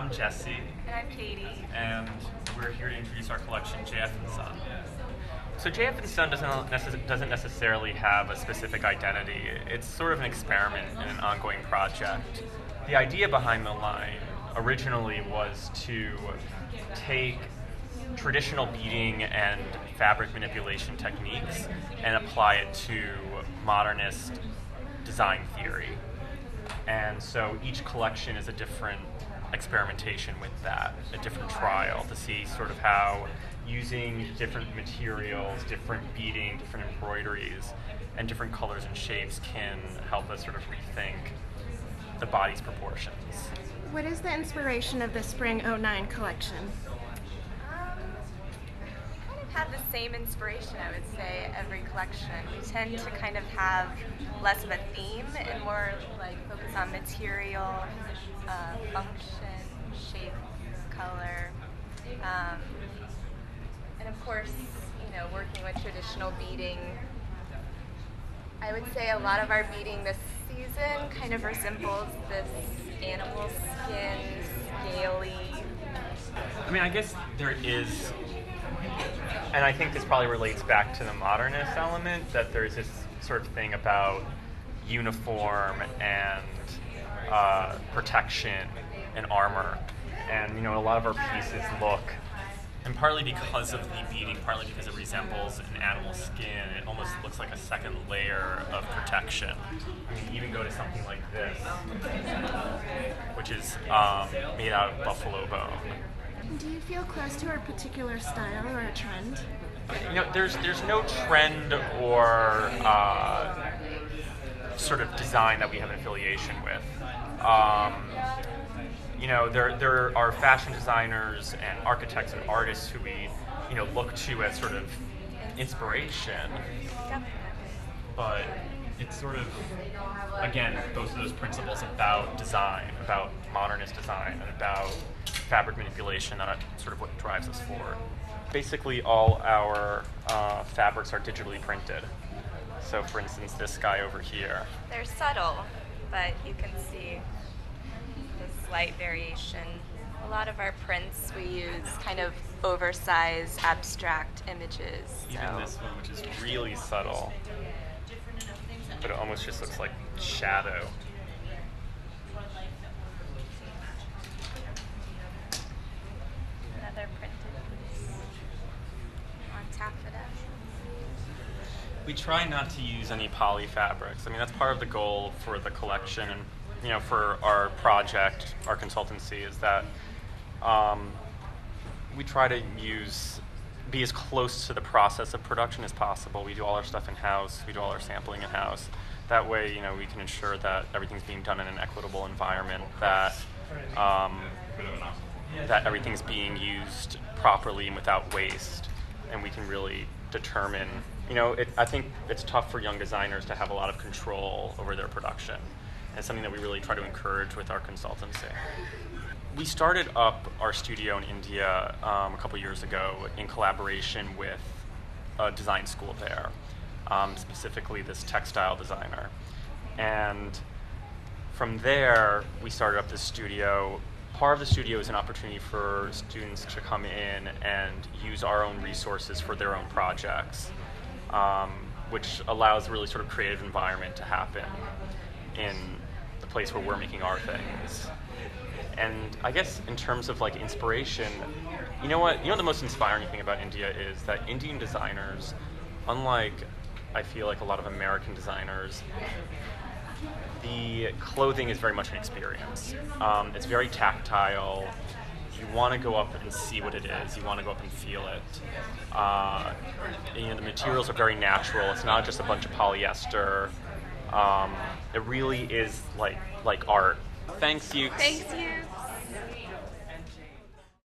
I'm Jesse, And I'm Katie. and we're here to introduce our collection, JF and Son. So JF and Son doesn't necessarily have a specific identity. It's sort of an experiment and an ongoing project. The idea behind the line originally was to take traditional beading and fabric manipulation techniques and apply it to modernist design theory. And so each collection is a different experimentation with that, a different trial to see sort of how using different materials, different beading, different embroideries, and different colors and shapes can help us sort of rethink the body's proportions. What is the inspiration of the Spring '09 collection? Kind of have the same inspiration, I would say, every collection. We tend to kind of have less of a theme and more like focus on material, function, shape, color, and of course, working with traditional beading. I would say a lot of our beading this season kind of resembles this animal skin, scaly. I mean, I guess there is, and I think this probably relates back to the modernist element, that there's this sort of thing about uniform and protection and armor. And, a lot of our pieces look, and partly because of the beading, partly because it resembles an animal skin, it almost looks like a second layer of protection. I mean, even go to something like this, which is made out of buffalo bone. Do you feel close to a particular style or a trend? There's no trend or sort of design that we have an affiliation with. There are fashion designers and architects and artists who we, look to as sort of inspiration. But it's sort of, again, those principles about design, about modernist design, and about fabric manipulation that are sort of what drives us forward. Basically, all our fabrics are digitally printed. So, for instance, this guy over here. They're subtle, but you can see the slight variation. A lot of our prints we use kind of oversized abstract images. Even this one, which is really subtle, but it almost just looks like shadow. Another printed piece on taffeta. We try not to use any poly fabrics. I mean, that's part of the goal for the collection and, for our project, our consultancy, is that we try to be as close to the process of production as possible. We do all our stuff in-house. We do all our sampling in-house. That way, we can ensure that everything's being done in an equitable environment, that everything's being used properly and without waste, and we can really determine. I think it's tough for young designers to have a lot of control over their production. It's something that we really try to encourage with our consultancy. We started up our studio in India a couple years ago in collaboration with a design school there, specifically this textile designer. And from there, we started up this studio. Part of the studio is an opportunity for students to come in and use our own resources for their own projects, which allows a really sort of creative environment to happen in the place where we're making our things. And I guess in terms of like inspiration, the most inspiring thing about India is that Indian designers, unlike I feel like a lot of American designers, the clothing is very much an experience. It's very tactile. You want to go up and see what it is. You want to go up and feel it. The materials are very natural. It's not just a bunch of polyester. It really is like art. Thanks, you. Thanks, you.